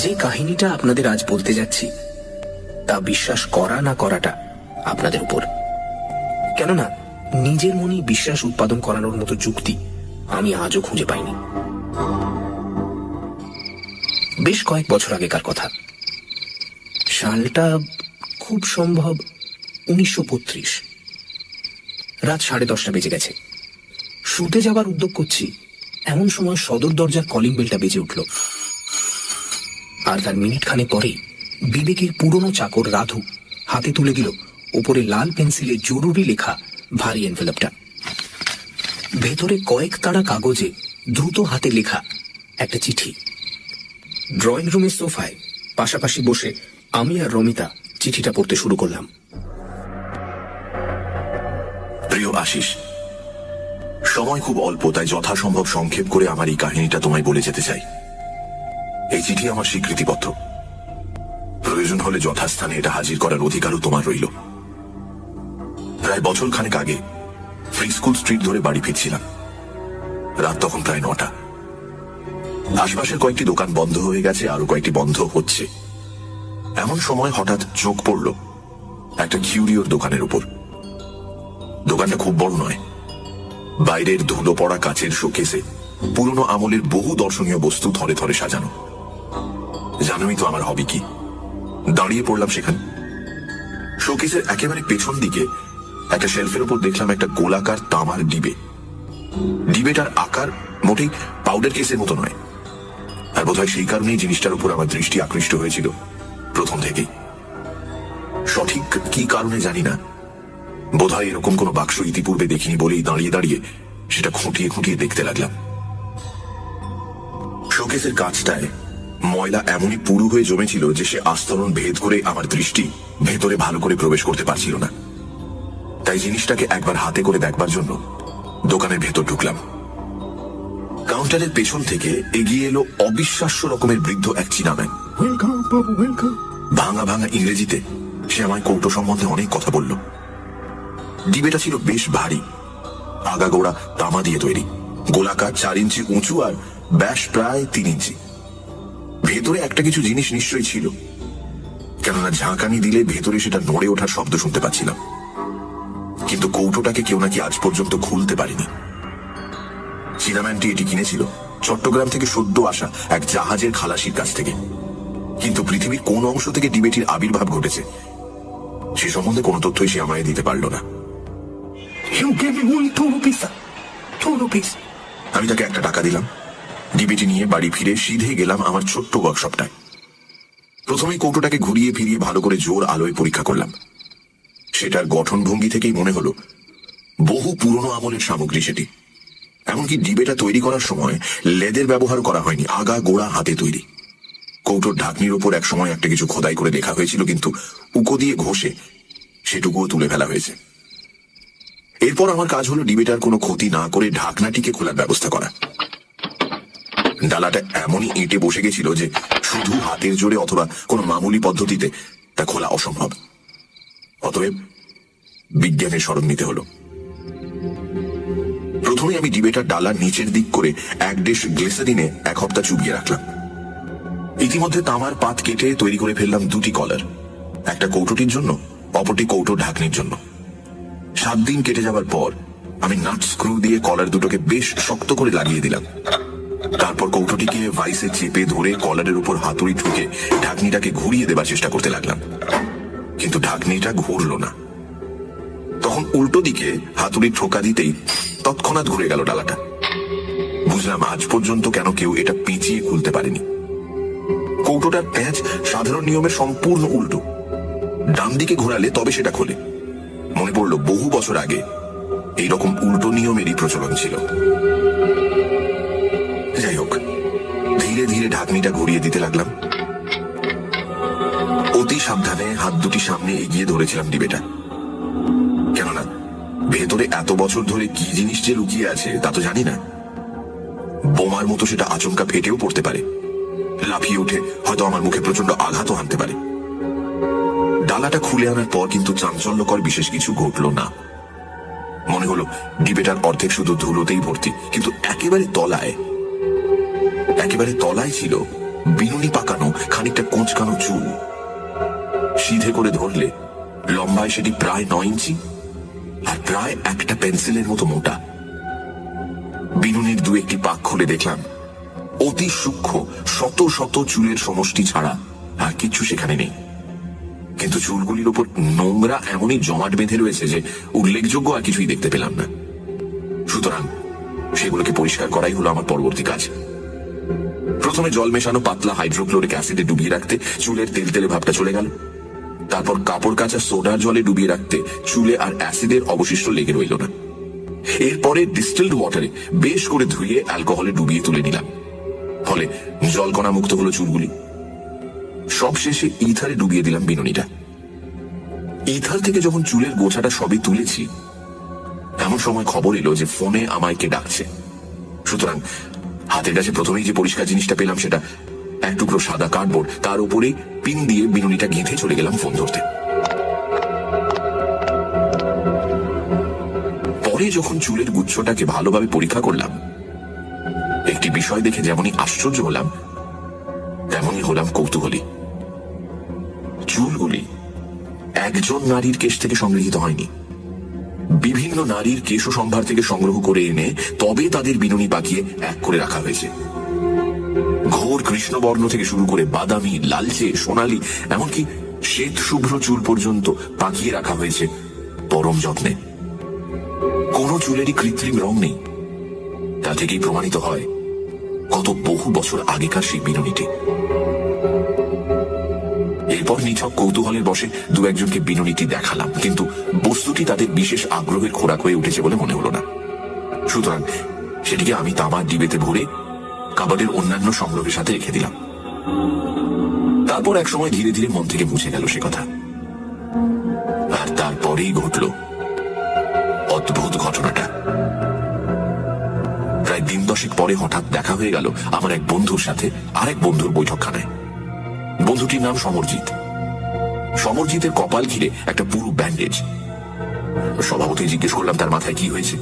যে কাহিনীটা আপনাদের আজ বলতে যাচ্ছি তা বিশ্বাস করা না করাটা আপনাদের উপর। কেননা নিজের মনে বিশ্বাস উৎপাদন করানোর মতো যুক্তি আমি আজও খুঁজে পাইনি। বেশ কয়েক বছর আগেকার কথা। সালটা খুব সম্ভব 1935। রাত 10:30 বেজে গেছে। শুতে যাবার উদ্যোগ করছি, এমন সময় সদর দরজার কলিং বেলটা বেজে উঠল। আর তার মিনিট খানে পরেই বিবেকের পুরনো চাকর রাধু হাতে তুলে দিল উপরে লাল পেন্সিলে জরুরি লেখা ভারী এনভেলপটা। ভেতরে কয়েক তাড়া কাগজে দ্রুত হাতে লেখা একটা চিঠি। ড্রয়িং রুমের সোফায় পাশাপাশি বসে আমি আর রমিতা চিঠিটা পড়তে শুরু করলাম। প্রিয় আশিস, সময় খুব অল্প, তাই যথাসম্ভব সংক্ষেপ করে আমার এই কাহিনীটা তোমায় বলে যেতে চাই। এই চিঠি আমার স্বীকৃতিপত্র। প্রয়োজন হলে যথাস্থানে এটা হাজির করার অধিকারও তোমার রইল। প্রায় বছর খানেক আগে ফ্রি স্কুল স্ট্রিট ধরে বাড়ি ফিরছিলাম। রাত তখন প্রায় 9টা। আশপাশের কয়েকটি দোকান বন্ধ হয়ে গেছে, আরো কয়েকটি বন্ধ হচ্ছে। এমন সময় হঠাৎ চোখ পড়ল একটা কিউরিওর দোকানের উপর। দোকানটা খুব বড় নয়। বাইরের ধুলো পড়া কাচের শোকেসে পুরনো আমলের বহু দর্শনীয় বস্তু থরে থরে সাজানো। জানোই তো আমার হবি কি। দাঁড়িয়ে পড়লাম সেখানে। শোকেসের একেবারে পেছন দিকে একটা শেলফের উপর দেখলাম একটা গোলাকার তামার ডিবে। ডিবেটার আকার মোটেই পাউডার কেসের মতো নয়। আর বোধহয় সেই কারণেই জিনিসটার উপর আমার দৃষ্টি আকৃষ্ট হয়েছিল প্রথম থেকেই। সঠিক কি কারণে জানি না, বোধহয় এরকম কোনো বাক্স ইতিপূর্বে দেখিনি বলেই দাঁড়িয়ে দাঁড়িয়ে সেটা খুঁটিয়ে খুঁটিয়ে দেখতে লাগলাম। শোকেসের কাঁচটায় ময়লা এমনই পুরু হয়ে জমেছিল যে সে আস্তরণ ভেদ করে আমার দৃষ্টি ভেতরে ভালো করে প্রবেশ করতে পারছিল না। তাই জিনিসটাকে একবার হাতে করে দেখবার জন্য দোকানের ভেতর ঢুকলাম। কাউন্টারের পেছন থেকে এগিয়ে এলো অবিশ্বাস্য রকমের বৃদ্ধ এক চীনা ম্যান। ভাঙা ভাঙা ইংরেজিতে সে আমায় কৌটো সম্বন্ধে অনেক কথা বলল। ডিবেটা ছিল বেশ ভারী, আগাগোড়া তামা দিয়ে তৈরি, গোলাকার 4 ইঞ্চি উঁচু আর ব্যাস প্রায় 3 ইঞ্চি। ভেতরে একটা কিছু জিনিস নিশ্চয়ই ছিল, কেননা ঝাঁকানি দিলে ভেতরে সেটা নড়ে ওঠার শব্দ শুনতে পাচ্ছিলাম। কিন্তু কৌটোটাকে কেউ নাকি আজ পর্যন্ত খুলতে পারেনি। চীনাম্যানটি এটি কিনেছিল চট্টগ্রাম থেকে সদ্য আসা এক জাহাজের খালাসির কাছ থেকে। কিন্তু পৃথিবীর কোন অংশ থেকে ডিবেটির আবির্ভাব ঘটেছে সে সম্বন্ধে কোনো তথ্যই সে আমায় দিতে পারল না। আমি তাকে 1 টাকা দিলাম। ডিবেটি নিয়ে বাড়ি ফিরে সিধে গেলাম আমার ছোট্ট ওয়ার্কশপটায়। প্রথমেই কৌটোটাকে ঘুরিয়ে ফিরিয়ে ভালো করে জোর আলোয় পরীক্ষা করলাম। সেটার গঠন ভঙ্গি থেকেই মনে হলো বহু পুরনো আমলের সামগ্রী সেটি। এমনকি ডিবেটা তৈরি করার সময় লেদের ব্যবহার করা হয়নি, আগা গোড়া হাতে তৈরি। কৌটোর ঢাকনির ওপর এক সময় একটা কিছু খোদাই করে লেখা হয়েছিল, কিন্তু উকো দিয়ে ঘষে সেটুকুও তুলে ফেলা হয়েছে। এরপর আমার কাজ হলো ডিবেটার কোনো ক্ষতি না করে ঢাকনাটিকে খোলার ব্যবস্থা করা। ডালাটা এমনই এঁটে বসে গেছিল যে শুধু হাতের জোরে অথবা কোনো মামুলি পদ্ধতিতে তা খোলা অসম্ভব। অতএব বিজ্ঞানের শরণ নিতে হলো। প্রথমে আমি ডিবেটার ডালার নিচের দিক করে 1 ডিশ গ্লিসারিনে 1 হপ্তাহ চুবিয়ে রাখলাম। ইতিমধ্যে তামার পাত কেটে তৈরি করে ফেললাম 2টি কলার, একটা কৌটোটির জন্য, অপরটি কৌটো ঢাকনির জন্য। 7 দিন কেটে যাবার পর আমি নাট স্ক্রু দিয়ে কলার দুটোকে বেশ শক্ত করে লাগিয়ে দিলাম। তারপর কৌটোটিকে ভাইসে চেপে ধরে কলারের উপর হাতুড়ি ঠুকে ঢাকনিটাকে ঘুরিয়ে দেবার চেষ্টা করতে লাগলাম, কিন্তু ঢাকনিটা ঘুরল না। তখন উল্টো দিকে হাতুড়ি ঠোকা দিতেই তৎক্ষণাৎ ঘুরে গেল ডালাটা। বুঝলাম আজ পর্যন্ত কেন কেউ এটা পেঁচিয়ে খুলতে পারেনি। কৌটোটার প্যাঁচ সাধারণ নিয়মের সম্পূর্ণ উল্টো। ডান দিকে ঘোরালে তবে সেটা খোলে। মনে পড়ল বহু বছর আগে এইরকম উল্টো নিয়মেরই প্রচলন ছিল। যাই হোক, ধীরে ধীরে ঢাকনিটা ঘুরিয়ে দিতে লাগলাম। অতি সাবধানে হাত দুটি সামনে এগিয়ে ধরেছিলাম ডিবেটা, কেননা ভেতরে এত বছর ধরে কি জিনিস যে লুকিয়ে আছে তা তো জানি না। বোমার মতো সেটা আচমকা ফেটেও পড়তে পারে, লাফিয়ে উঠে হয়তো আমার মুখে প্রচন্ড আঘাতও হানতে পারে। ডালাটা খুলে আনার পর কিন্তু চাঞ্চল্যকর বিশেষ কিছু ঘটল না। মনে হলো ডিবেটার অর্ধেক শুধু ধুলোতেই ভর্তি, কিন্তু একেবারে তলায় ছিল বিনুনি পাকানো খানিকটা কোঁচকানো চুল। সিধে করে ধরলে লম্বায় সেটি প্রায় 9 ইঞ্চি আর প্রায় একটা পেন্সিলের মতো মোটা। বিনুনির দু একটি পাক খুলে দেখলাম অতি সূক্ষ্ম শত শত চুলের সমষ্টি ছাড়া আর কিচ্ছু সেখানে নেই। কিন্তু চুলগুলির উপর নোংরা এমনই জমাট বেঁধে রয়েছে যে উল্লেখযোগ্য আর কিছুই দেখতে পেলাম না। সুতরাং সেগুলোকে পরিষ্কার করাই হলো আমার পরবর্তী কাজ। প্রথমে জল মেশানো পাতলা হাইড্রোক্লোরিক অ্যাসিডে ডুবিয়ে রাখতে চুলের তেলতেলে ভাবটা চলে গেল। তারপর কাপড় কাচা সোডার জলে ডুবিয়ে রাখতে চুলে আর অ্যাসিডের অবশিষ্ট লেগে রইল না। এরপরে ডিস্টিলড ওয়াটারে বেশ করে ধুয়ে অ্যালকোহলে ডুবিয়ে তুলে নিলাম, ফলে জলকণা মুক্ত হলো চুলগুলি। সবশেষে ইথারে ডুবিয়ে দিলাম বিনুনিটা। ইথার থেকে যখন চুলের গোছাটা সবই তুলেছি, এমন সময় খবর এলো যে ফোনে আমায় কে ডাকছে। সুতরাং হাতের কাছে প্রথমেই যে পরিষ্কার জিনিসটা পেলাম সেটা এক টুকরো সাদা কার্ডবোর্ড, তার উপরে পিন দিয়ে বিনুনিটা গেঁথে চলে গেলাম ফোন ধরতে। পরে যখন চুলের গুচ্ছটাকে ভালোভাবে পরীক্ষা করলাম, একটি বিষয় দেখে যেমনই আশ্চর্য হলাম তেমনই হলাম কৌতূহলী। চুলগুলি একজন নারীর কেশ থেকে সংগৃহীত হয়নি, বিভিন্ন নারীর কেশ সম্ভার থেকে সংগ্রহ করে এনে তবে তাদের বিনুনি পাকিয়ে এক করে রাখা হয়েছে। ঘোর কৃষ্ণবর্ণ থেকে শুরু করে বাদামি, লালচে, সোনালী, এমনকি শ্বেত শুভ্র চুল পর্যন্ত পাকিয়ে রাখা হয়েছে পরম যত্নে। কোনো চুলেরই কৃত্রিম রং নেই। তা থেকেই প্রমাণিত হয় কত বহু বছর আগেকার সেই বিনুনিটি। এরপর নিছক কৌতূহলের বশে দু একজনকে বিনুনিটি দেখালাম, কিন্তু বস্তুটি তাদের বিশেষ আগ্রহের খোরাক হয়ে উঠেছে বলে মনে হলো না। সুতরাং সেটিকে আমি তামার ডিবেতে ভরে কাবাডের অন্যান্য সংগ্রহের সাথে রেখে দিলাম। তারপর এক সময় ধীরে ধীরে মন থেকে মুছে গেল সে কথা। আর তারপরেই ঘটল অদ্ভুত ঘটনাটা। প্রায় দিন 10 পরে হঠাৎ দেখা হয়ে গেল আমার এক বন্ধুর সাথে আরেক বন্ধুর বৈঠকখানায়। বন্ধুটির নাম সমরজিৎ। সমরজিতের কপাল ঘিরে একটা পুরো ব্যান্ডেজ। স্বভাবতই জিজ্ঞেস করলাম তার মাথায় কি হয়েছে,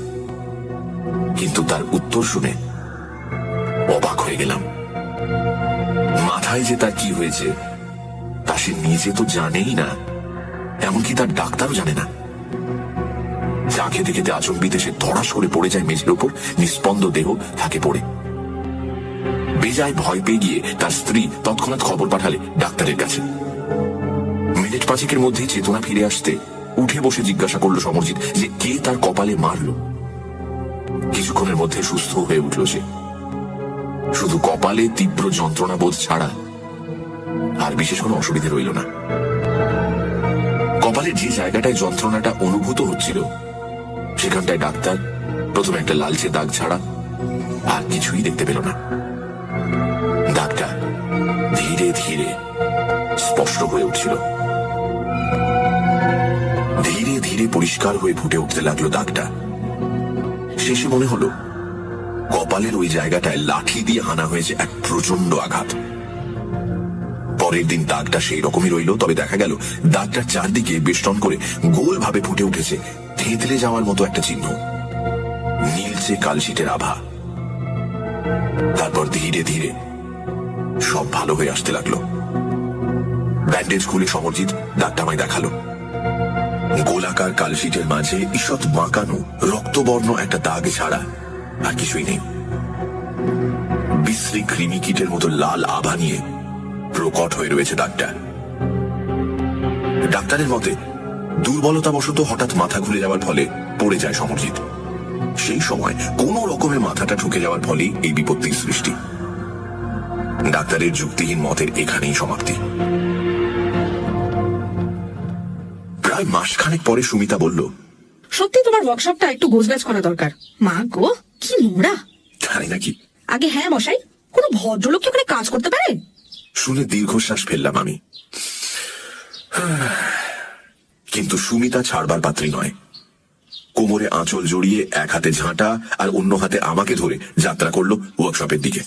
কিন্তু তার উত্তর শুনে অবাক হয়ে গেলাম। মাথায় যে তার কি হয়েছে তা সে নিজে তো জানেই না, এমনকি তার ডাক্তারও জানে না। চা খেতে খেতে আচমবিতে সে ধড়াস করে পড়ে যায় মেঝের ওপর, নিস্পন্দ দেহ থাকে পড়ে। বেজায় ভয় পেয়ে গিয়ে তার স্ত্রী তৎক্ষণাৎ খবর পাঠালে ডাক্তারের কাছে। মিনিট 5 মধ্যেই চেতনা ফিরে আসতে উঠে বসে জিজ্ঞাসা করলো সমরজিৎ যে কে তার কপালে মারলো। কিছুক্ষণের মধ্যে সুস্থ হয়ে উঠল সে। শুধু কপালে তীব্র যন্ত্রণা বোধ ছাড়া আর বিশেষ কোনো অসুবিধে রইল না। কপালের যে জায়গাটায় যন্ত্রণাটা অনুভূত হচ্ছিল সেখানটায় ডাক্তার প্রথমে একটা লালচে দাগ ছাড়া আর কিছুই দেখতে পেল না। দাগটা ধীরে ধীরে স্পষ্ট হয়ে উঠছিল। ধীরে ধীরে পরিষ্কার হয়ে ফুটে উঠতে লাগলো দাগটা। শেষে মনে হলো কপালের ওই জায়গাটায় লাঠি দিয়ে হানা হয়েছে এক প্রচন্ড আঘাত। পরের দিন দাগটা সেই রকমই রইল, তবে দেখা গেল দাগটার চারদিকে বেষ্টন করে গোল ভাবে ফুটে উঠেছে থেঁতলে যাওয়ার মতো একটা চিহ্ন, নীলচে কালশিটের আভা। তারপর ধীরে ধীরে সব ভালো হয়ে আসতে লাগলো। ব্যান্ডেজ খুলে সমরজিৎ দাগটা আমায় দেখালো। গোলাকার কালশিটের মাঝে ঈষৎ বাঁকানো রক্তবর্ণ একটা দাগ ছাড়া আর কিছুই নেই। বিশ্রী কৃমি কীটের মতো লাল আভা নিয়ে প্রকট হয়ে রয়েছে দাগটা। ডাক্তারের মতে দুর্বলতাবশত হঠাৎ মাথা ঘুরে যাওয়ার ফলে পড়ে যায় সমরজিৎ। সেই সময় কোন রকমে মাথাটা ঠুকে যাওয়ার ফলেই এই বিপত্তির সৃষ্টি। ডাক্তারের যুক্তিহীন মতের এখানেই সমাপ্তি। প্রায় মাসখানেক পরে সুমিতা বলল, সত্যি তোমার ওয়ার্কশপটা একটু গোছগাছ করা দরকার। মা গো, কি নোংরা। তাই নাকি? আগে হ্যাঁ মশাই, কোনো ভদ্রলোক কি ওখানে কাজ করতে পারে? শুনে দীর্ঘশ্বাস ফেললাম আমি। কিন্তু সুমিতা ছাড়বার পাত্রী নয়। কোমরে আঁচল জড়িয়ে এক হাতে ঝাঁটা আর অন্য হাতে আমাকে ধরে যাত্রা করলো ওয়ার্কশপের দিকে।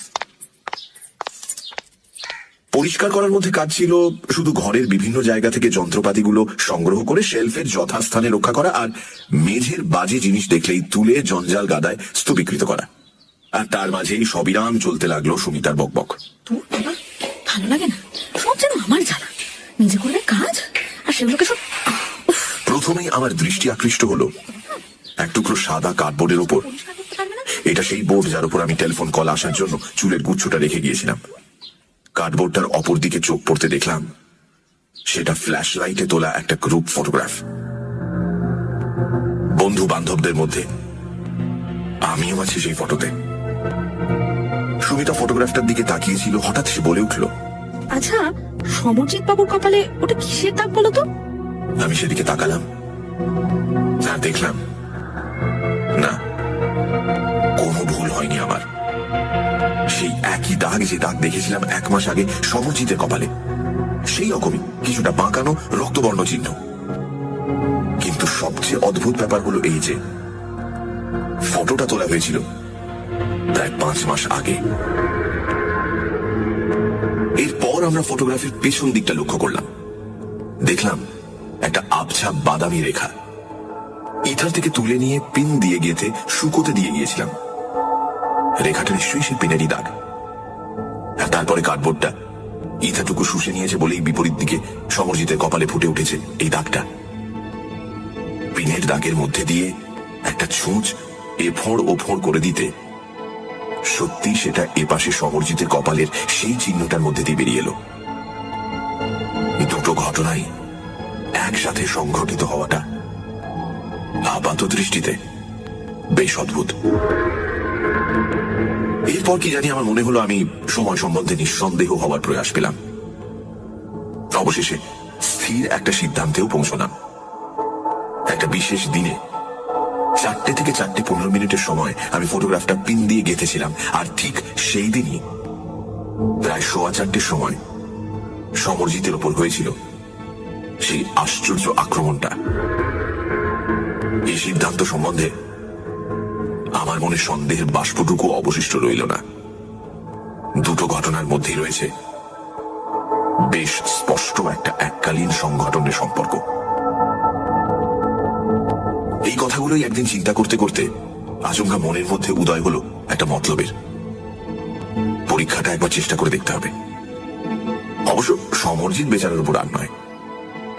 পরিষ্কার করার মধ্যে কাজ ছিল শুধু ঘরের বিভিন্ন জায়গা থেকে যন্ত্রপাতিগুলো সংগ্রহ করে শেলফের যথাস্থানে রক্ষা করা, আর মেঝের বাজে জিনিস দেখলেই তুলে জঞ্জাল গাদায় স্তূপীকৃত করা। আর তার মাঝেই সবিরাম চলতে লাগলো সুমিতার বকবক। ভালো লাগে না, সব যেন আমার জ্বালা। নিজে করবে কাজ আর সেগুলোকে সব প্রথমেই আমার দৃষ্টি আকৃষ্ট হলো এক টুকরো সাদা কার্ডবোর্ডের উপর। পরিষ্কার করতে পারবে না। এটা সেই বোর্ড যার উপর আমি টেলিফোন কল আসার জন্য চুলের গুচ্ছটা রেখে গিয়েছিলাম। কার্ডবোর্ডটার অপর দিকে চোখ পড়তে দেখলাম সেটা ফ্ল্যাশ লাইটে তোলা একটা গ্রুপ ফটোগ্রাফ। বন্ধু বান্ধবদের মধ্যে আমিও আছি সেই ফটোতে। সুমিতা ফটোগ্রাফটার দিকে তাকিয়েছিল, হঠাৎ সে বলে উঠল, আচ্ছা, সমরজিৎ বাবুর কপালে ওটা কিসের দাগ বলো তো? আমি সেদিকে তাকালাম আর দেখলাম না, কোনো ভুল হয়নি আমার। সেই একই দাগ যে দাগ দেখেছিলাম 1 মাস আগে সমরজিতের কপালে, সেই রকমই কিছুটা বাঁকানো রক্তবর্ণ চিহ্ন। কিন্তু সবচেয়ে অদ্ভুত ব্যাপার হলো এই যে ফটোটা তোলা হয়েছিল প্রায় 5 মাস আগে। এরপর আমরা ফটোগ্রাফির পেছন দিকটা লক্ষ্য করলাম। দেখলাম একটা আবছা বাদামি রেখা। ইথার থেকে তুলে নিয়ে পিন দিয়ে গেঁথে শুকোতে দিয়ে গিয়েছিলাম। রেখাটা নিশ্চয়ই সেই পিনেরই দাগ। আর তারপরে কার্ডবোর্ডটা ইথাটুকু শুষে নিয়েছে বলেই বিপরীত দিকে সমরজিতের কপালে ফুটে উঠেছে এই দাগটা। পিনের দাগের মধ্যে দিয়ে একটা ছুঁচ এফোঁড় ওফোঁড় করে দিতে সত্যি সেটা এপাশে সমরজিতের কপালের সেই চিহ্নটার মধ্যে দিয়ে বেরিয়ে এলো। দুটো ঘটনাই একসাথে সংঘটিত হওয়াটা আপাত দৃষ্টিতে বেশ অদ্ভুত। এরপর কি জানি আমার মনে হলো আমি সময় সম্বন্ধে নিঃসন্দেহ হওয়ার প্রয়াস পেলাম। অবশেষে স্থির একটা সিদ্ধান্তেও পৌঁছলাম। একটা বিশেষ দিনে 4টে থেকে 4:15 সময় আমি ফটোগ্রাফটা পিন দিয়ে গেঁথেছিলাম। আর ঠিক সেই দিনই প্রায় 4:15 সময় সমরজিতের ওপর হয়েছিল সেই আশ্চর্য আক্রমণটা। এই সিদ্ধান্ত সম্বন্ধে আমার মনে সন্দেহের বাষ্পটুকু অবশিষ্ট রইল না। দুটো ঘটনার মধ্যেই রয়েছে বেশ স্পষ্ট একটা এককালীন সংঘটনের সম্পর্ক। এই কথাগুলোই একদিন চিন্তা করতে করতে আচমকা মনের মধ্যে উদয় হলো একটা মতলবের। পরীক্ষাটা একবার চেষ্টা করে দেখতে হবে। অবশ্য সমরজিৎ বেচারার উপর আর নয়,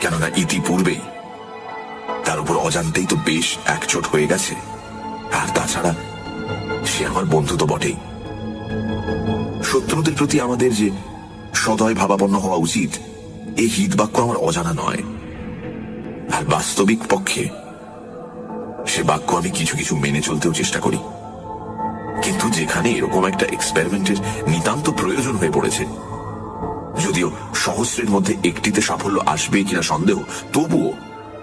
কেননা ইতিপূর্বেই তার উপর অজান্তেই তো বেশ একচোট হয়ে গেছে। আর তাছাড়া সে আমার বন্ধু তো বটেই। শত্রুদের প্রতি আমাদের যে সদয় ভাবাপন্ন হওয়া উচিত, এই হিতবাক্য আমার অজানা নয়। আর বাস্তবিক পক্ষে সে বাক্য আমি কিছু কিছু মেনে চলতেও চেষ্টা করি। কিন্তু যেখানে এরকম একটা এক্সপেরিমেন্টের নিতান্ত প্রয়োজন হয়ে পড়েছে, যদিও সহস্রের মধ্যে একটিতে সাফল্য আসবে কিনা সন্দেহ, তবুও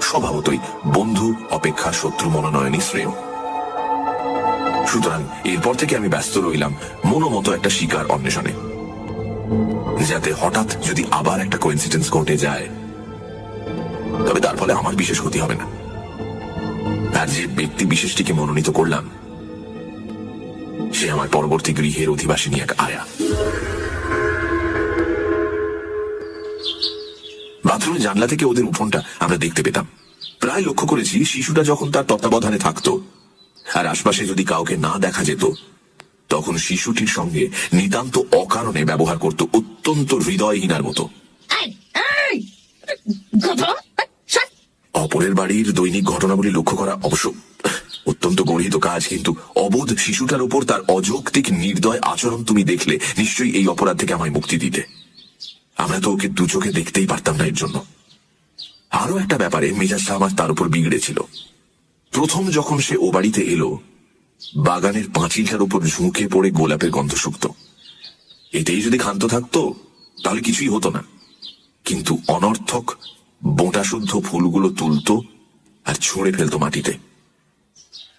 স্বভাবতই বন্ধু অপেক্ষা শত্রু মনোনয়নই শ্রেয়। সুতরাং এরপর থেকে আমি ব্যস্ত রইলাম মনোমতো একটা শিকার অন্বেষণে, যাতে হঠাৎ যদি আবার একটা কোইন্সিডেন্স ঘটে যায় তবে তার ফলে আমার বিশেষ ক্ষতি হবে না। আর যে ব্যক্তি বিশেষটিকে মনোনীত করলাম সে আমার পরবর্তী গৃহের অধিবাসিনী এক আয়া। বাথরুমের জানলা থেকে ওদের উঠোনটা আমরা দেখতে পেতাম। প্রায় লক্ষ্য করেছি শিশুটা যখন তার তত্ত্বাবধানে থাকতো আর আশপাশে যদি কাউকে না দেখা যেত, তখন শিশুটির সঙ্গে নিতান্ত অকারণে ব্যবহার করত অত্যন্ত হৃদয়হীনার মতো। অপরের বাড়ির দৈনিক ঘটনাবলী লক্ষ্য করা অবশ্য অত্যন্ত গর্হিত কাজ, কিন্তু অবোধ শিশুটার উপর তার অযৌক্তিক নির্দয় আচরণ তুমি দেখলে নিশ্চয়ই এই অপরাধ থেকে আমায় মুক্তি দিতে। আমরা তো ওকে দু চোখে দেখতেই পারতাম না এর জন্য। আরো একটা ব্যাপারে মেজাজটা আমার তার উপর বিগড়েছিল। প্রথম যখন সে ও বাড়িতে এলো, বাগানের পাঁচিলটার উপর ঝুঁকে পড়ে গোলাপের গন্ধ শুকত। এতেই যদি ক্ষান্ত থাকতো তাহলে কিছুই হতো না, কিন্তু অনর্থক বোঁটা শুদ্ধ ফুলগুলো তুলতো আর ছুঁড়ে ফেলতো মাটিতে।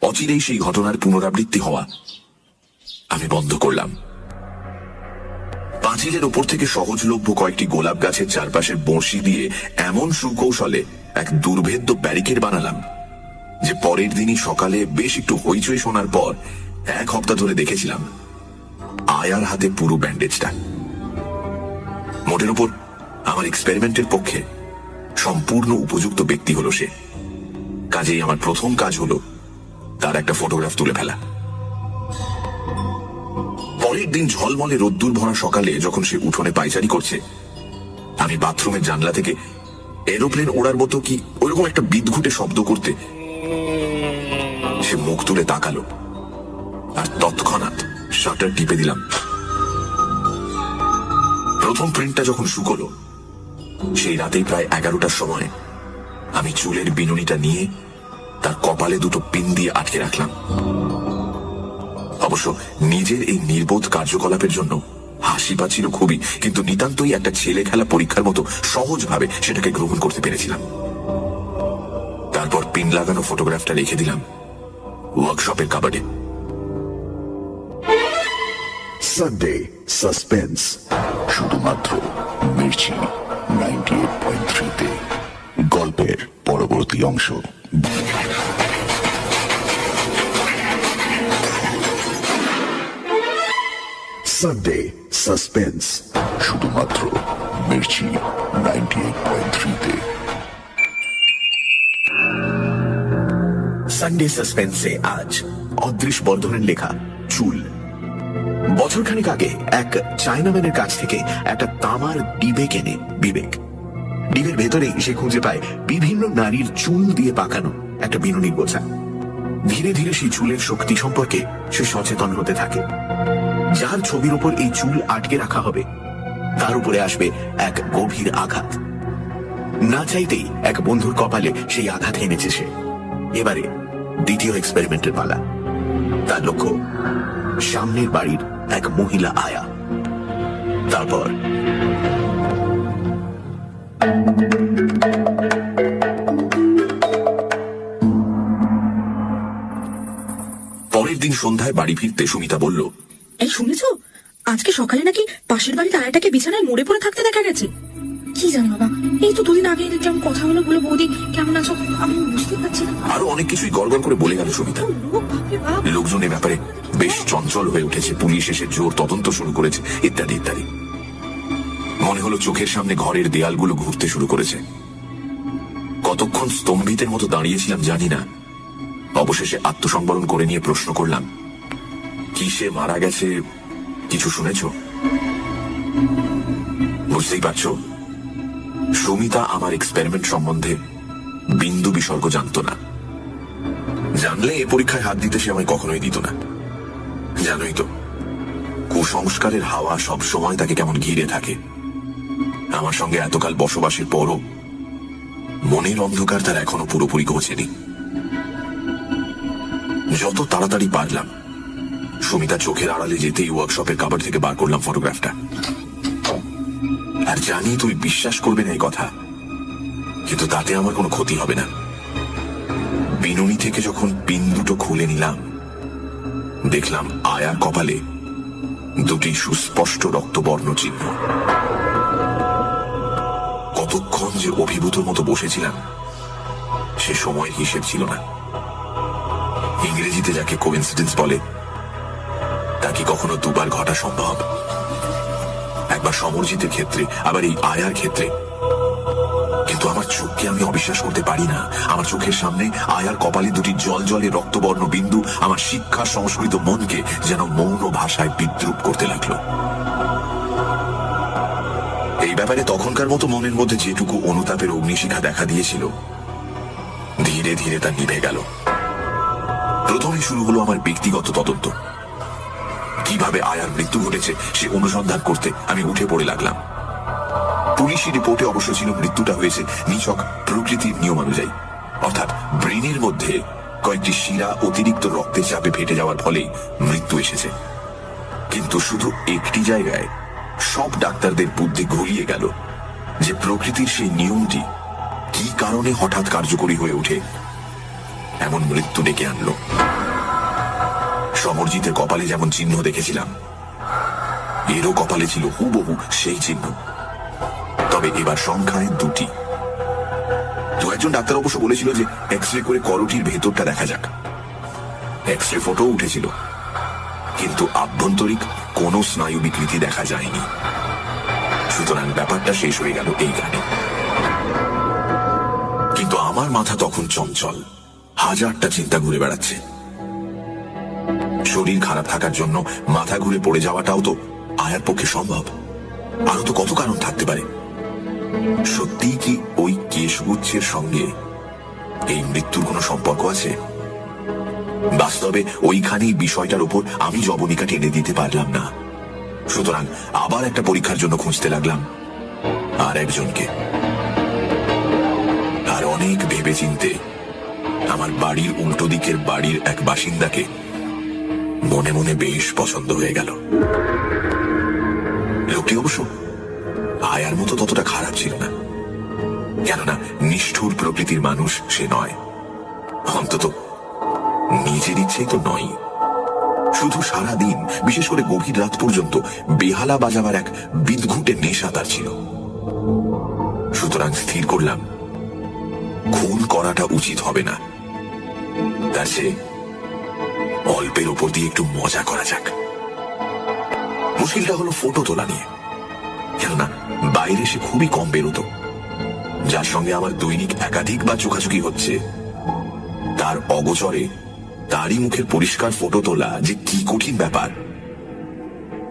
অচিরেই সেই ঘটনার পুনরাবৃত্তি হওয়া আমি বন্ধ করলাম। পাঁচিলের ওপর থেকে সহজলভ্য কয়েকটি গোলাপ গাছের চারপাশে বঁড়শি দিয়ে এমন সুকৌশলে এক দুর্ভেদ্য ব্যারিকেড বানালাম যে পরের দিনই সকালে বেশ একটু হইচই শোনার পর 1 সপ্তাহ ধরে দেখেছিলাম আয়ার হাতে পুরো ব্যান্ডেজটা। মোটের উপর আমার এক্সপেরিমেন্টের পক্ষে সম্পূর্ণ উপযুক্ত ব্যক্তি হলো সে। কাজেই আমার প্রথম কাজ হলো তার একটা ফটোগ্রাফ তুলে ফেলা। পরের দিন ঝলমলে রোদ্দুর ভরা সকালে যখন সে উঠোনে পায়চারি করছে, আমি বাথরুমের জানলা থেকে এরোপ্লেন ওড়ার মতো কি ওইরকম একটা বিদঘুটে শব্দ করতে সে মুখ তুলে তাকালো, আর তৎক্ষণাৎ শাটার টিপে দিলাম। প্রথম প্রিন্টটা যখন শুকলো, সেই রাতেই প্রায় 11টার সময় আমি চুলের বিনুনিটা নিয়ে তার কপালে দুটো পিন দিয়ে আটকে রাখলাম। অবশ্য নিজের এই নির্বোধ কার্যকলাপের জন্য হাসি পাচ্ছিল খুবই, কিন্তু নিতান্তই একটা ছেলে খেলা পরীক্ষার মতো সহজভাবে সেটাকে গ্রহণ করতে পেরেছিলাম। তারপর পিন লাগানো ফটোগ্রাফটা রেখে দিলাম ওয়ার্কশপের কাবাডে। সানডে সাসপেন্স শুধুমাত্র মির্চি 98.3-তে। গল্পের পরবর্তী অংশ। সানডে সাসপেন্স শুধুমাত্র মির্চি 98.3-তে। সানডে সাসপেন্সে আজ অদৃশ বর্ধনের লেখা চুল। বছরখানেক আগে এক চায়নাম্যানের কাছ থেকে একটা তামার ডিবে কেনে বিবেক। ডিবের ভেতরেই সে খুঁজে পায় বিভিন্ন নারীর চুল দিয়ে পাকানো একটা বিনুনির গোছা। ধীরে ধীরে সেই চুলের শক্তি সম্পর্কে সে সচেতন হতে থাকে। যার ছবির উপর এই চুল আটকে রাখা হবে তার উপরে আসবে এক গভীর আঘাত। না চাইতেই এক বন্ধুর কপালে সেই আঘাত এনেছে সে। এবারে দ্বিতীয় এক্সপেরিমেন্টের পালা। তার লক্ষ্য সামনের বাড়ির এক মহিলা আয়া। তারপর পরের দিন সন্ধ্যায় বাড়ি ফিরতে সুমিতা বলল, এই শুনেছো, আজকে সকালে নাকি পাশের বাড়িতে আয়াটাকে বিছানায় মরে পড়ে থাকতে দেখা গেছে। কি জানো বাবা, এই তো দুদিন আগে দেখলাম কথা হলো, বলে বৌদি কেমন আছো, আমি বুঝতে পারছি না। আরো অনেক কিছুই গড়গড় করে বলে গেল সুমিতা। লোক বাপরে বাপ। লোকজন এ ব্যাপারে বেশ চঞ্চল হয়ে উঠেছে, পুলিশ এসে জোর তদন্ত শুরু করেছে, ইত্যাদি ইত্যাদি। মনে হলো চোখের সামনে ঘরের দেয়ালগুলো ঘুরতে শুরু করেছে। কতক্ষণ স্তম্ভিতের মতো দাঁড়িয়েছিলাম জানি না। অবশেষে আত্মসংবরণ করে নিয়ে প্রশ্ন করলাম, কিসে মারা গেছে কিছু শুনেছ? বুঝতেই পারছো, সুমিতা আমার এক্সপেরিমেন্ট সম্বন্ধে বিন্দু বিসর্গ জানত না। জানলে এ পরীক্ষায় হাত দিতে সে আমায় কখনোই দিত না। জানোই তো, কুসংস্কারের হাওয়া সব সময় তাকে কেমন ঘিরে থাকে। আমার সঙ্গে এতকাল বসবাসের পরও মনের অন্ধকার তার এখনো পুরোপুরি ঘোচেনি। যত তাড়াতাড়ি পারলাম সুমিতা চোখের আড়ালে যেতেই ওয়ার্কশপের কাবার থেকে বার করলাম ফটোগ্রাফটা। আর জানি তুই বিশ্বাস করবে না এই কথা, কিন্তু তাতে আমার কোনো ক্ষতি হবে না। বিনুনি থেকে যখন পিন দুটো খুলে নিলাম, দেখলাম আয়ার কপালে দুটি সুস্পষ্ট রক্তবর্ণ চিহ্ন। কতক্ষণ যে অভিভূতর মতো বসেছিলাম সে সময়ের হিসেব ছিল না। ইংরেজিতে যাকে কোইন্সিডেন্স বলে, তা কি কখনো দুবার ঘটা সম্ভব? একবার সমরজিতের ক্ষেত্রে, আবার এই আয়ার ক্ষেত্রে। কিন্তু আমার চোখকে আমি অবিশ্বাস করতে পারি না। আমার চোখের সামনে আয়ার কপালে দুটি জল জলে রক্তবর্ণ বিন্দু আমার শিক্ষা সংস্কৃত মনকে যেন মৌন ভাষায় বিদ্রুপ করতে লাগলো। এই ব্যাপারে তখনকার মতো মনের মধ্যে যেটুকু অনুতাপের অগ্নিশিখা দেখা দিয়েছিল, ধীরে ধীরে তা নিভে গেল। প্রথমে শুরু হলো আমার ব্যক্তিগত তদন্ত। কিভাবে আয়ার মৃত্যু ঘটেছে সে অনুসন্ধান করতে আমি উঠে পড়ে লাগলাম। পুলিশি রিপোর্টে অবশ্য ছিল মৃত্যুটা হয়েছে নিছক প্রকৃতির নিয়ম অনুযায়ী, অর্থাৎ ব্রেনের মধ্যে কয়েকটি শিরা অতিরিক্ত রক্তের চাপে ফেটে যাওয়ার ফলেই মৃত্যু এসেছে। কিন্তু শুধু একটি জায়গায় সব ডাক্তারদের বুদ্ধি ঘুরিয়ে গেল যে প্রকৃতির সেই নিয়মটি কি কারণে হঠাৎ কার্যকরী হয়ে ওঠে এমন মৃত্যু ডেকে আনলো। সমরজিতের কপালে যেমন চিহ্ন দেখেছিলাম, এরও কপালে ছিল হুবহু সেই চিহ্ন, তবে এবার সংখ্যায় দুটি। দু একজন ডাক্তার অবশ্য বলেছিল যে এক্স রে করে করটির ভেতরটা দেখা যাক। এক্স রে ফটো উঠেছিল, কিন্তু আভ্যন্তরিক কোনো স্নায়ু বিকৃতি দেখা যায়নি। সুতরাং ব্যাপারটা শেষ হয়ে গেল এইখানে। কিন্তু আমার মাথা তখন চঞ্চল, হাজারটা চিন্তা ঘুরে বেড়াচ্ছে। শরীর খারাপ থাকার জন্য মাথা ঘুরে পড়ে যাওয়াটাও তো আয়ার পক্ষে সম্ভব। আরো তো কত কারণ থাকতে পারে। সত্যি কি ওই কেশগুচ্ছের সঙ্গে এই মৃত্যুর কোনো সম্পর্ক আছে? বাস্তবে ওইখানেই বিষয়টার উপর আমি জবনিকা টেনে দিতে পারলাম না। সুতরাং আবার একটা পরীক্ষার জন্য খুঁজতে লাগলাম আর একজনকে। আর অনেক ভেবে চিনতে আমার বাড়ির উল্টো দিকের বাড়ির এক বাসিন্দাকে মনে মনে বেশ পছন্দ হয়ে গেল। লোকটি অবশ্য আয়ার মতো ততটা খারাপ ছিল না, কেননা নিষ্ঠুর প্রকৃতির মানুষ সে নয়, অন্তত নিজের ইচ্ছেই তো নয়। শুধু সারা দিন, বিশেষ করে গভীর রাত পর্যন্ত বেহালা বাজাবার এক বিদঘুটে নেশা তার ছিল। সুতরাং স্থির করলাম খুন করাটা উচিত হবে না, তার চেয়ে অল্পের ওপর দিয়ে একটু মজা করা যাক। মুশকিলটা হলো ফটো তোলা নিয়ে, কেননা বাইরে সে খুবই কম বেরোতো। যার সঙ্গে আমার দৈনিক একাধিকবার চোখাচোখি হচ্ছে, তার অগোচরে তারই মুখের পরিষ্কার ফটো তোলা যে কি কঠিন ব্যাপার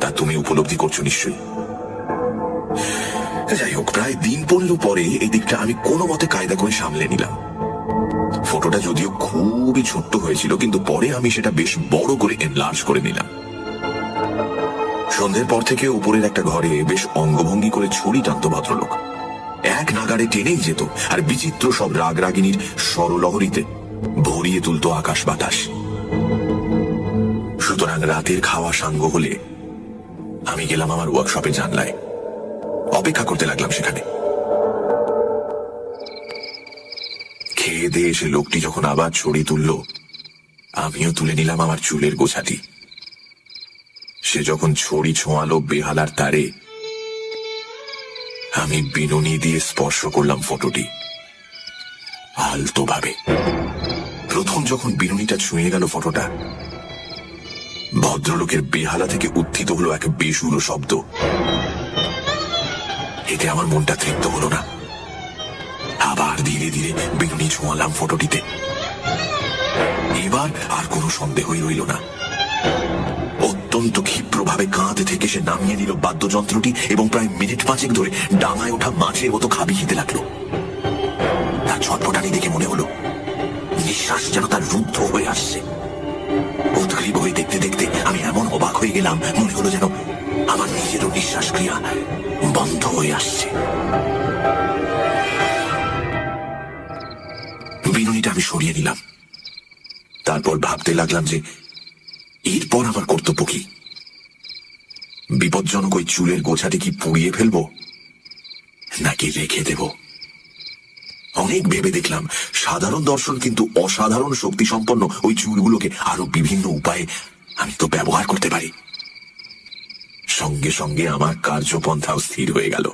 তা তুমি উপলব্ধি করছো নিশ্চয়ই। যাই হোক, প্রায় দিন পড়ল পরে এই দিকটা আমি কোনো মতে কায়দা করে সামলে নিলাম। ফটোটা যদিও খুবই ছোট্ট হয়েছিল, কিন্তু পরে আমি সেটা বেশ বড় করে এনলার্জ করে নিলাম। সন্ধ্যের পর থেকে উপরের একটা ঘরে বেশ অঙ্গভঙ্গি করে ছড়ি টানত ভদ্রলোক। এক নাগাড়ে টেনেই যেত, আর বিচিত্র সব রাগরাগিনীর স্বরলহরীতে ভরিয়ে তুলত আকাশ বাতাস। সুতরাং রাতের খাওয়া সাঙ্গ হলে আমি গেলাম আমার ওয়ার্কশপে জানলায়, অপেক্ষা করতে লাগলাম সেখানে। খেয়ে দিয়ে এসে লোকটি যখন আবার ছড়ি তুলল, আমিও তুলে নিলাম আমার চুলের গোছাটি। সে যখন ছড়ি ছোঁয়ালো বেহালার তারে, আমি বিনুনি দিয়ে স্পর্শ করলাম ফটোটি আলতো ভাবে। প্রথম যখন বিনুনিটা ছুঁয়ে গেল ফটোটা, ভদ্রলোকের বেহালা থেকে উত্থিত হলো এক বেসুরো শব্দ। এতে আমার মনটা তৃপ্ত হলো না। আবার ধীরে ধীরে বিনুনি ছোঁয়ালাম ফটোটিতে। এবার আর কোনো সন্দেহই রইল না। অত্যন্ত ক্ষিপ্রভাবে কাঁধ থেকে সে নামিয়ে নিল বাদ্যযন্ত্রটি এবং প্রায় মিনিট 5 ধরে ডাঙায় ওঠা মাছের মতো খাবি খেতে লাগলো। তার ছটফটানি দেখে মনে হলো নিঃশ্বাস যেন তার রুদ্ধ হয়ে আসছে। উদ্গ্রীব হয়ে দেখতে দেখতে আমি এমন অবাক হয়ে গেলাম, মনে হলো যেন আমার নিজেরও নিঃশ্বাস ক্রিয়া বন্ধ হয়ে আসছে। বিনুনিটা আমি সরিয়ে নিলাম। তারপর ভাবতে লাগলাম যে এরপর আমার কর্তব্য কি। বিপজ্জনক ওই চুলের গোছাটি কি পুড়িয়ে ফেলবো নাকি রেখে দেব? অনেক ভেবে দেখলাম সাধারণ দর্শন কিন্তু অসাধারণ শক্তি সম্পন্ন ওই চুলগুলোকে আরো বিভিন্ন উপায়ে আমি তো ব্যবহার করতে পারি। সঙ্গে সঙ্গে আমার কার্যপন্থাও স্থির হয়ে গেল।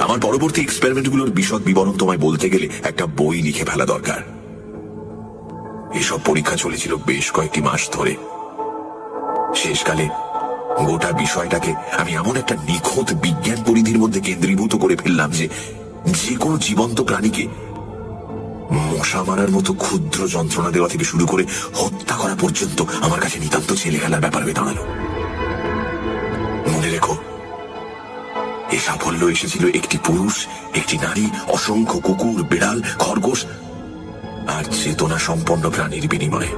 আমার পরবর্তী এক্সপেরিমেন্টগুলোর বিশদ বিবরণ তোমায় বলতে গেলে একটা বই লিখে ফেলা দরকার। এসব পরীক্ষা চলেছিল বেশ কয়েকটি মাস ধরে। শেষকালে গোটা বিষয়টাকে আমি এমন একটা নিখুঁত বিজ্ঞান পরিধির মধ্যে কেন্দ্রীভূত করে ফেললাম যে কোনো জীবন্ত প্রাণীকে মশা মারার মতো ক্ষুদ্র যন্ত্রণা দেওয়া থেকে শুরু করে হত্যা করা পর্যন্ত আমার কাছে নিতান্ত ছেলে খেলার ব্যাপার হয়ে দাঁড়ালো। মনে রেখো, এ সাফল্য এসেছিল একটি পুরুষ, একটি নারী, অসংখ্য কুকুর, বিড়াল, খরগোশ আর চেতনা সম্পন্ন প্রাণীর বিনিময়ে।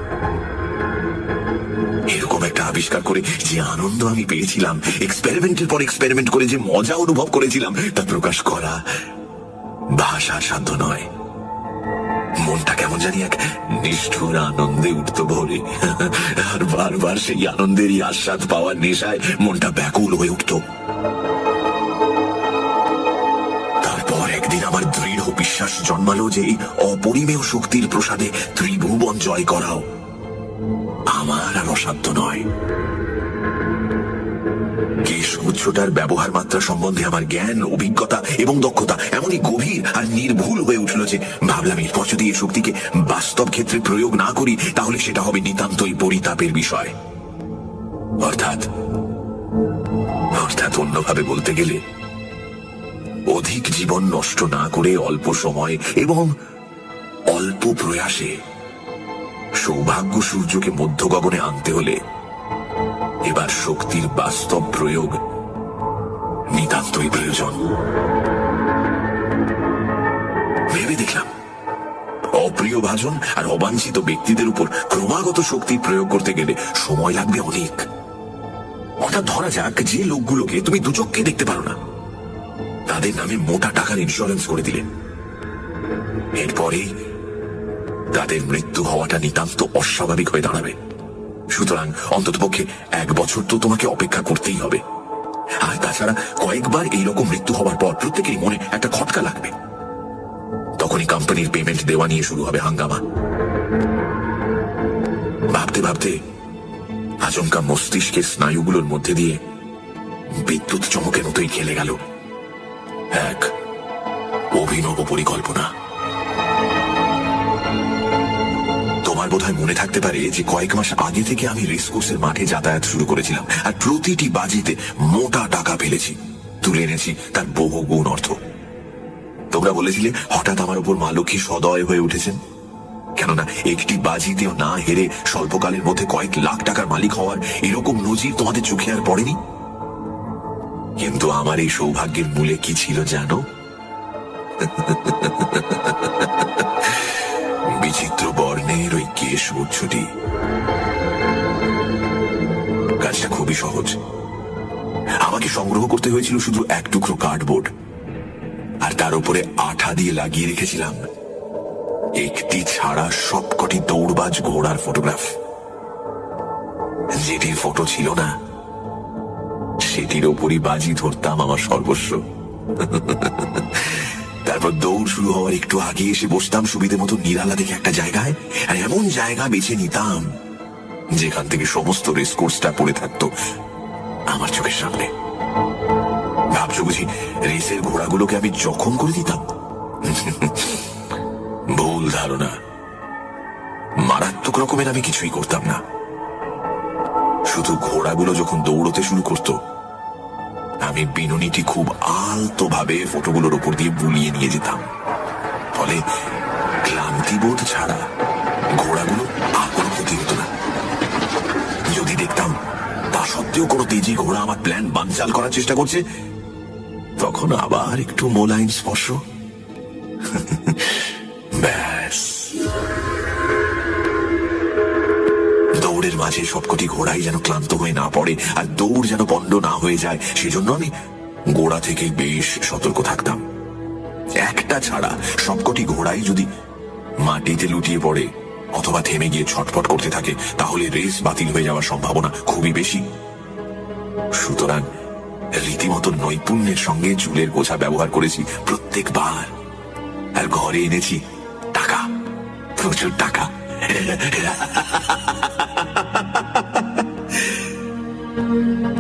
এরকম একটা আবিষ্কার করে যে আনন্দ আমি পেয়েছিলাম, এক্সপেরিমেন্টের পর এক্সপেরিমেন্ট করে যে মজা অনুভব করেছিলাম, তা প্রকাশ করা ভাষার সাধ্য নয়। মনটা কেমন জানি এক নিষ্ঠুর আনন্দে উঠত ভরে, আর বারবার সেই আনন্দেরই আস্বাদ পাওয়ার নেশায় মনটা ব্যাকুল হয়ে উঠত। তারপর একদিন আমার দৃঢ় বিশ্বাস জন্মালো যে এই অপরিমেয় শক্তির প্রসাদে ত্রিভুবন জয় করাও আমার আর অসাধ্য নয়। কেশগুচ্ছটার ব্যবহার মাত্রা সম্বন্ধে আমার জ্ঞান, অভিজ্ঞতা এবং দক্ষতা এমনই গভীর আর নির্ভুল হয়ে উঠল যে ভাবলাম এরপর যদি এই শক্তিকে বাস্তব ক্ষেত্রে প্রয়োগ না করি তাহলে সেটা হবে নিতান্তই পরিতাপের বিষয়। অর্থাৎ অন্যভাবে বলতে গেলে অধিক জীবন নষ্ট না করে অল্প সময় এবং অল্প প্রয়াসে সৌভাগ্য সূর্যকে মধ্য গগনে আনতে হলে এবার শক্তির বাস্তব প্রয়োগ নিতান্তই প্রয়োজন। ভেবে দেখলাম অপ্রিয় ভাজন আর অবাঞ্ছিত ব্যক্তিদের উপর ক্রমাগত শক্তি প্রয়োগ করতে গেলে সময় লাগবে অনেক। অর্থাৎ ধরা যাক যে লোকগুলোকে তুমি দুচক্ষে দেখতে পারো না, তাদের নামে মোটা টাকার ইন্স্যুরেন্স করে দিলেন। এরপরে তাদের মৃত্যু হওয়াটা নিতান্ত অস্বাভাবিক হয়ে দাঁড়াবে। সুতরাং অন্ততপক্ষে 1 বছর তো তোমাকে অপেক্ষা করতেই হবে। আর তাছাড়া কয়েকবার এইরকম মৃত্যু হওয়ার পর প্রত্যেকেরই মনে একটা খটকা লাগবে। তখনই কোম্পানির পেমেন্ট দেওয়া নিয়ে শুরু হবে হাঙ্গামা। ভাবতে ভাবতে আচমকা মস্তিষ্কের স্নায়ুগুলোর মধ্যে দিয়ে বিদ্যুৎ চমকের মতোই খেলে গেল এক অভিনব পরিকল্পনা। তোমার বোধহয় মনে থাকতে পারে যে কয়েক মাস আগে থেকে আমি রেসকোর্সের মাঠে যাতায়াত শুরু করেছিলাম, আর প্রতিটি বাজিতে মোটা টাকা ফেলেছি, তুলে এনেছি তার বহু গুণ অর্থ। তোমরা বলেছিলে হঠাৎ আমার উপর মা লক্ষ্মী সদয় হয়ে উঠেছেন, কেননা একটি বাজিতেও না হেরে স্বল্পকালের মধ্যে কয়েক লাখ টাকার মালিক হওয়ার এরকম নজির তোমাদের চোখে আর পড়েনি। কিন্তু আমার এই সৌভাগ্যের মূলে কি ছিল জানো? বিচিত্র বর্ণের ওই কেশ গুচ্ছটি। কাজটা খুবই সহজ। আমাকে সংগ্রহ করতে হয়েছিল শুধু এক টুকরো কার্ডবোর্ড, আর তার উপরে আঠা দিয়ে লাগিয়ে রেখেছিলাম একটি ছাড়া সবকটি দৌড়বাজ ঘোড়ার ফটোগ্রাফ। যেটির ফটো ছিল না, সেটির ওপরই বাজি ধরতাম আমার সর্বস্ব। তারপর দৌড় শুরু হওয়ার একটু আগে এসে বসতাম সুবিধে মতো নিরালা দেখে একটা জায়গায়, আর এমন জায়গা বেছে নিতাম যেখান থেকে সমস্ত রেসকোর্সটা পড়ে থাকতো আমার চোখের সামনে। ভাবছো বুঝি রেসের ঘোড়াগুলোকে আমি জখম করে দিতাম? ভুল ধারণা। মারাত্মক রকমের আমি কিছুই করতাম না। শুধু ঘোড়াগুলো যখন দৌড়তে শুরু করতো, আমি বিনুনিটি খুব আলতো ভাবে ফটোগুলোর উপর দিয়ে বুলিয়ে নিয়ে যেতাম। ফলে ক্লান্তিবোধ ছাড়া ঘোড়াগুলো আর কোনো ক্ষতি হতো না। যদি দেখতাম তা সত্ত্বেও কোনো তেজি ঘোড়া আমার প্ল্যান বানচাল করার চেষ্টা করছে, তখন আবার একটু মোলায়েম স্পর্শ, ব্যাস। দৌড়ের মাঝে সবকটি ঘোড়াই যেন ক্লান্ত হয়ে না পড়ে, আর দৌড় যেন পণ্ড না হয়ে যায়, সেজন্য আমি গোড়া থেকে বেশ সতর্ক থাকতাম। একটা ছাড়া সবকটি ঘোড়াই যদি মাটিতে লুটিয়ে পড়ে অথবা থেমে গিয়ে ছটফট করতে থাকে, তাহলে রেস বাতিল হয়ে যাওয়ার সম্ভাবনা খুবই বেশি। সুতরাং রীতিমতো নৈপুণ্যের সঙ্গে চুলের গোছা ব্যবহার করেছি প্রত্যেকবার, আর ঘরে এনেছি টাকা, প্রচুর টাকা।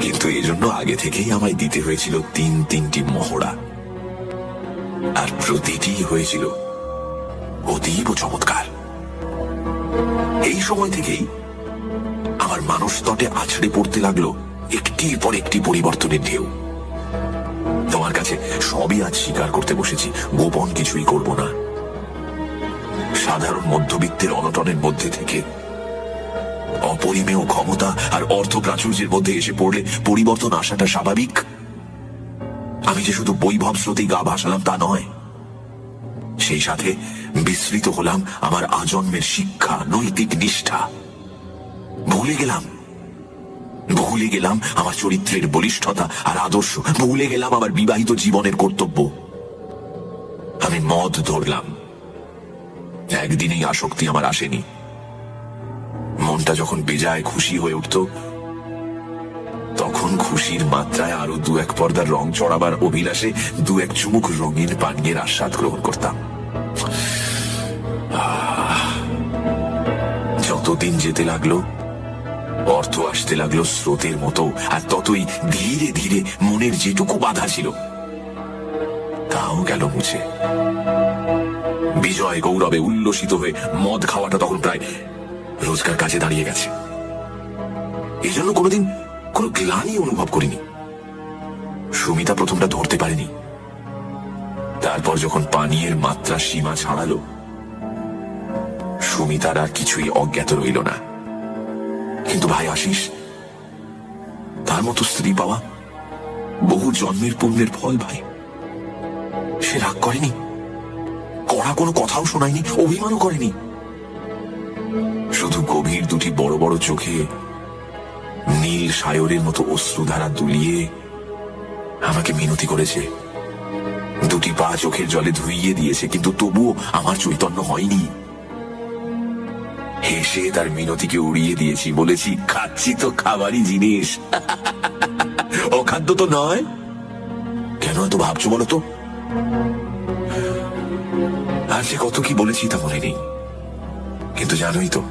কিন্তু এই জন্য আগে থেকেই আমায় দিতে হয়েছিল 3টি মহড়া, আর প্রতিটি হয়েছিল অতীব চমৎকার। এই সময় থেকেই আমার মানসতটে আছড়ে পড়তে লাগলো একটির পর একটি পরিবর্তনের ঢেউ। তোমার কাছে সবই আজ স্বীকার করতে বসেছি, গোপন কিছুই করব না। সাধারণ মধ্যবিত্তের অনটনের মধ্যে থেকে অপরিমেয় ক্ষমতা আর অর্থ প্রাচুর্যের মধ্যে এসে পড়লে পরিবর্তন আসাটা স্বাভাবিক। আমি যে শুধু বৈভব স্রোতেই গা ভাসালাম তা নয়, সেই সাথে বিস্মৃত হলাম আমার আজন্মের শিক্ষা, নৈতিক নিষ্ঠা। ভুলে গেলাম আমার চরিত্রের বলিষ্ঠতা আর আদর্শ, ভুলে গেলাম আমার বিবাহিত জীবনের কর্তব্য। আমি মদ ধরলাম। একদিনেই আসক্তি আমার আসেনি। মনটা যখন বেজায় খুশি হয়ে উঠত, তখন খুশির মাত্রায় আরো 2-1 পর্দার রং চড়াবার অভিলাষে 2-1 চুমুক রঙিন পানীয়ের আস্বাদ গ্রহণ করতাম। যতদিন যেতে লাগলো, অর্থ আসতে লাগলো স্রোতের মতো, আর ততই ধীরে ধীরে মনের যেটুকু বাধা ছিল তাও গেল মুছে। বিজয় গৌরবে উল্লসিত হয়ে মদ খাওয়াটা তখন প্রায় রোজকার কাজে দাঁড়িয়ে গেছে। এই জন্য কোনোদিন কোনো গ্লানি অনুভব করিনি। সুমিতা প্রথমটা ধরতে পারেনি। তারপর যখন পানীয়ের মাত্রা সীমা ছাড়ালো, সুমিতার আর কিছুই অজ্ঞাত রইল না। কিন্তু ভাই আশিস, তার মতো স্ত্রী পাওয়া বহু জন্মের পুণ্যের ফল ভাই। সে রাগ করেনি, কড়া কোনো কথাও শোনায়নি, অভিমানও করেনি। শুধু গভীর দুটি বড় বড় চোখে নীল সায়রের মতো অশ্রুধারা দুলিয়ে আমাকে মিনতি করেছে। দুটি পা চোখের জলে ধুইয়ে দিয়েছে, কিন্তু তবুও আমার চৈতন্য হয়নি। হেসে তার মিনতিকে উড়িয়ে দিয়েছি, বলেছি খাচ্ছি তো খাবারই জিনিস, অখাদ্য তো নয়। কেন এত ভাবছো বলো তো? আর সে কত কি বলেছি তা মনে নেই, কিন্তু জানোই তো,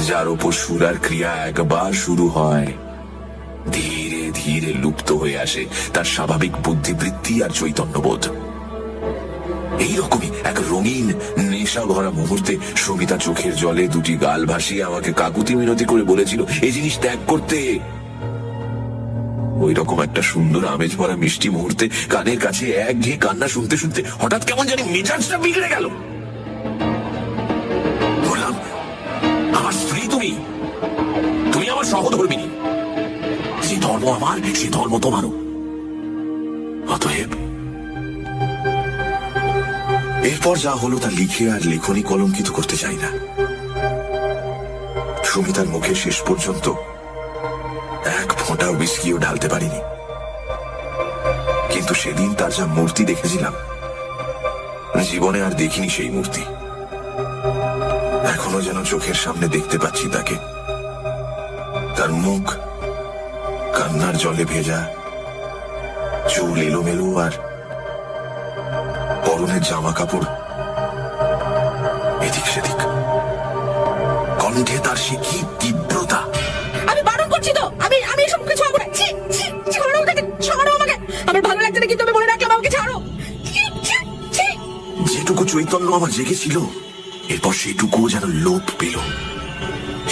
যার ওপর সুর আর ক্রিয়া একবার শুরু হয় ধীরে ধীরে লুপ্ত হয়ে আসে তার স্বাভাবিক বুদ্ধিবৃত্তি আর চৈতন্যবোধ। এইরকমই এক রঙিন নেশা ভরা মুহূর্তে সবিতা চোখের জলে দুটি গাল ভাসিয়ে আমাকে কাকুতি মিনতি করে বলেছিল এই জিনিস ত্যাগ করতে। ওই রকম একটা সুন্দর আমেজ ভরা মিষ্টি মুহূর্তে কানের কাছে একঘেয়ে কান্না শুনতে শুনতে হঠাৎ কেমন জানি মেজাজটা বিগড়ে গেল। বললাম, আমার স্ত্রী তুমি, তুমি আমার সহধর্মিনী, যে ধর্ম আমার সে ধর্ম তোমারও। অতএব এরপর যা হলো তা লিখে আর লেখনী কলঙ্কিত করতে চাই না। সুমিতার মুখে শেষ পর্যন্ত এক ফোঁটা উইস্কিও ঢালতে পারিনি, কিন্তু সেদিন তার যা মূর্তি দেখেছিলাম, জীবনে আর দেখিনি সেই মূর্তি। এখনো যেন চোখের সামনে দেখতে পাচ্ছি তাকে, তার মুখ কান্নার জলে ভেজা, চুল এলোমেলো, আর পরনের জামা কাপড় এদিক সেদিক। কণ্ঠে তার সে কি তীব্রতা! আমি বারণ করছি তো, আমি আমি এসব কিছু হবে না। ছি ছি, ছাড়ো আমাকে, ছাড়ো আমাকে, আমার ভালো লাগছে না, কিন্তু আমি বলে রাখলাম আমাকে ছাড়ো। ছি, ছি, ছি। যেটুকু চৈতন্য আমার জেগেছিল এরপর সেটুকুও যেন লোপ পেল।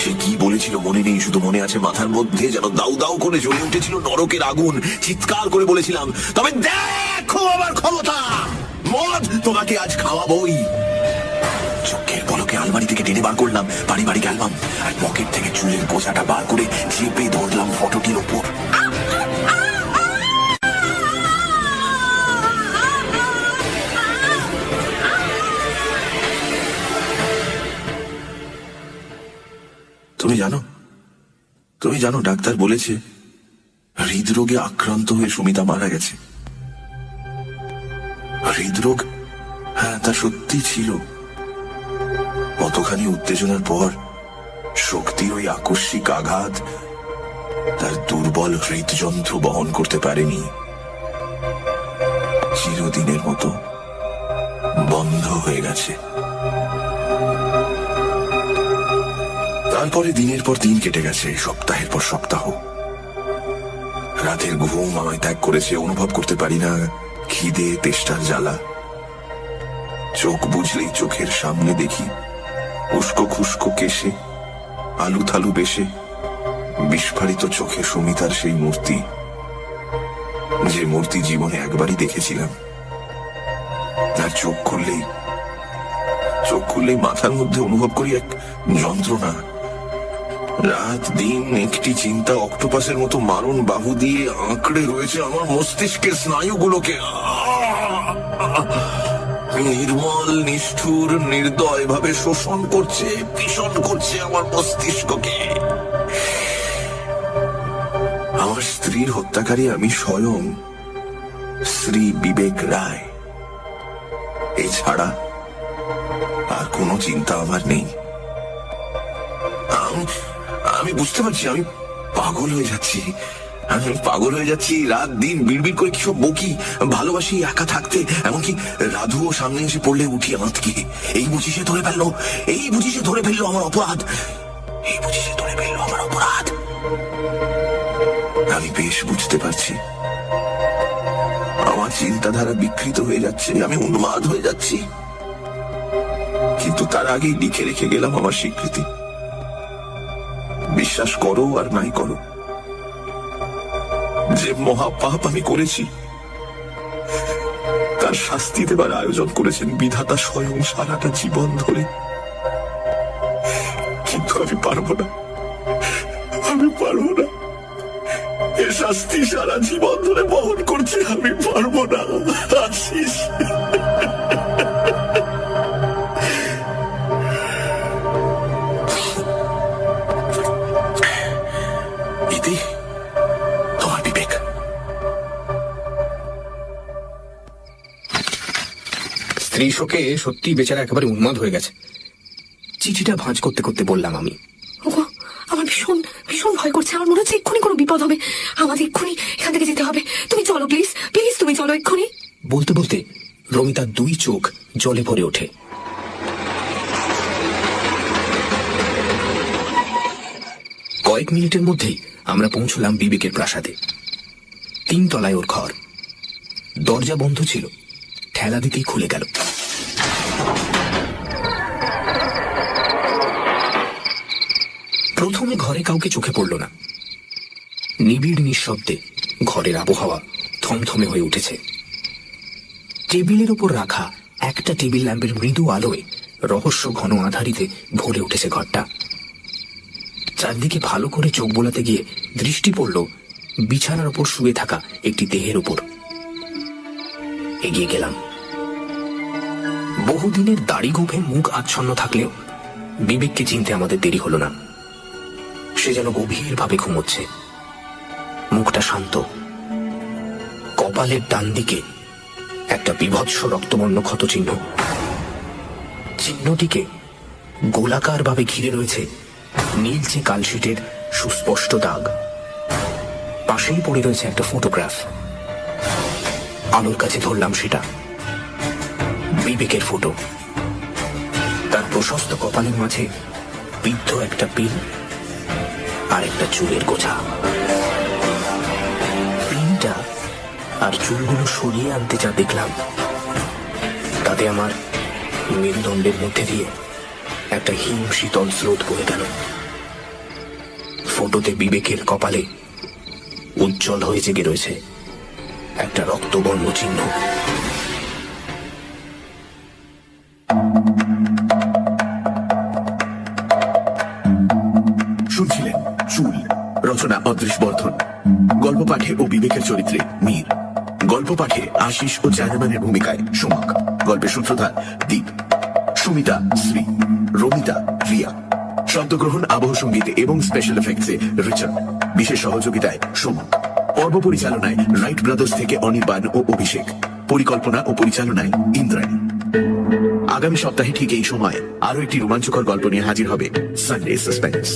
সে কি বলেছিল মনে নেই, শুধু মনে আছে মাথার মধ্যে যেন দাউ দাউ করে জ্বলে উঠেছিল নরকের আগুন। চিৎকার করে বলেছিলাম, তবে দেখো আমার ক্ষমতা, মদ তোমাকে আজ খাওয়াবই। চোখের পলকে আলমারি থেকে টেনে বার করলাম পারিবারিক অ্যালবাম, আর পকেট থেকে চুলের বোঝাটা বার করে চেপে ধরলাম ফটোটির ওপর। তুমি জানো ডাক্তার বলেছে হৃদরোগে আক্রান্ত হয়ে সুমিতা মারা গেছে। হৃদরোগ, হ্যাঁ তা সত্যি ছিল। কতখানি উত্তেজনার পর শক্তির ওই আকস্মিক আঘাত তার দুর্বল হৃদযন্ত্র বহন করতে পারেনি, চিরদিনের মতো বন্ধ হয়ে গেছে। তারপরে দিনের পর দিন কেটে গেছে, সপ্তাহের পর সপ্তাহ। রাতের ঘুম আমায় ত্যাগ করেছে, অনুভব করতে পারি না খিদে তেষ্টার জ্বালা। চোখ বুঝলেই চোখের সামনে দেখি উস্কো খুস্কো কেশে, আলু থালু বেশে বিস্ফারিত চোখে সুমিতার সেই মূর্তি, যে মূর্তি জীবনে একবারই দেখেছিলাম। আর চোখ খুললেই মাথার মধ্যে অনুভব করি এক যন্ত্রণা। রাত দিন একটি চিন্তা অক্টোপাসের মতো মারণ বাহু দিয়ে আঁকড়ে রয়েছে আমার মস্তিষ্কের স্নায়ুগুলোকে। নির্মল নিষ্ঠুর নির্দয় ভাবে শোষণ করছে, ভীষণ করছে আমার মস্তিষ্ককে। আমার স্ত্রীর হত্যাকারী আমি স্বয়ং, শ্রী বিবেক রায়। এছাড়া আর কোনো চিন্তা আমার নেই। আমি বুঝতে পারছি আমি পাগল হয়ে যাচ্ছি। রাত দিন বিড়বিড় করে কিসব বকি, ভালোবাসি একা থাকতে, এমনকি রাধুও সামনে এসে পড়লে উঠি আঁতকে। এই বুঝি সে ধরে ফেললো আমার অপরাধ। আমি বেশ বুঝতে পারছি আমার চিন্তাধারা বিকৃত হয়ে যাচ্ছে, আমি উন্মাদ হয়ে যাচ্ছি। কিন্তু তার আগেই লিখে রেখে গেলাম আমার স্বীকৃতি। বিশ্বাস করো আর নাই করো, যে মহাপাপ আমি করেছি তার শাস্তি দেবার আয়োজন করেছেন বিধাতা স্বয়ং সারাটা জীবন ধরে। আমি পারবো না, আমি পারবো না। এ শাস্তি সারা জীবন ধরে বহন করছি, আমি পারবো না আশিস। ইতি, তোমার বিবেক। স্ত্রী শোকে সত্যি বেচারা একেবারে উন্মাদ হয়ে গেছে। চিঠিটা ভাঁজ করতে করতে বললাম আমি, ওগো, আমার ভীষণ ভীষণ ভয় করছে। আমার মনে হচ্ছে এক্ষুনি কোনো বিপদ হবে। আমাদের এক্ষুনি এখান থেকে যেতে হবে। তুমি চলো প্লিজ, প্লিজ তুমি চলো এক্ষুনি। বলতে বলতে রমিতার দুই চোখ জলে ভরে ওঠে। কয়েক মিনিটের মধ্যেই আমরা পৌঁছলাম বিবেকের প্রাসাদে। 3 তলায় ওর ঘর। দরজা বন্ধ ছিল, ঠেলা দিতেই খুলে গেল। প্রথমে ঘরে কাউকে চোখে পড়ল না। নিবিড় নিঃশব্দে ঘরের আবহাওয়া থমথমে হয়ে উঠেছে। টেবিলের উপর রাখা একটা টেবিল ল্যাম্পের মৃদু আলোয় রহস্য ঘন আধারিতে ভরে উঠেছে ঘরটা। চারদিকে ভালো করে চোখ বোলাতে গিয়ে দৃষ্টি পড়ল বিছানার উপর শুয়ে থাকা একটি দেহের উপর। এগিয়ে গেলাম। বহুদিনের দাড়ি গোঁফে মুখ আচ্ছন্ন থাকলেও বিবেককে চিনতে আমাদের দেরি হলো না। সে যেন গভীরভাবে ঘুমোচ্ছে, মুখটা শান্ত। কপালের ডান দিকে একটা বিভৎস রক্তবর্ণ ক্ষত চিহ্ন। চিহ্নটিকে গোলাকার ভাবে ঘিরে রয়েছে নীলচে কালশিটের সুস্পষ্ট দাগ। পাশেই পড়ে রয়েছে একটা ফটোগ্রাফ। আলোর কাছে ধরলাম সেটা। বিবেকের ফটো। তার প্রশস্ত কপালের মাঝে বিদ্ধ একটা পিন আর একটা চুলের গোছা। পিনটা আর চুলগুলো সরিয়ে আনতে যা দেখলাম, তাতে আমার মেরুদণ্ডের মধ্যে দিয়ে একটা হিম শীতল স্রোত বয়ে গেল। ফটোতে বিবেকের কপালে উজ্জ্বল হয়ে জেগে রয়েছে একটা রক্তবর্ণ চিহ্ন। শুনছিলেন চুল, রচনা অদৃশ বর্ধন, গল্প পাঠে ও বিবেকের চরিত্রে মীর, গল্প পাঠে আশিস ও জায়মানের ভূমিকায় সোমাক, গল্পের সূত্রধার দীপ, সুমিতা শ্রী, রমিতা রিয়া, শব্দগ্রহণ, আবহ সঙ্গীত এবং স্পেশাল এফেক্টসে রিচার্ড, বিশেষ সহযোগিতায় সোমক, পর্ব পরিচালনায় রাইট ব্রাদার্স থেকে অনির্বাণ ও অভিষেক, পরিকল্পনা ও পরিচালনায় ইন্দ্রাণী। আগামী সপ্তাহে ঠিক এই সময় আরো একটি রোমাঞ্চকর গল্প নিয়ে হাজির হবে সানডে সাসপেন্স।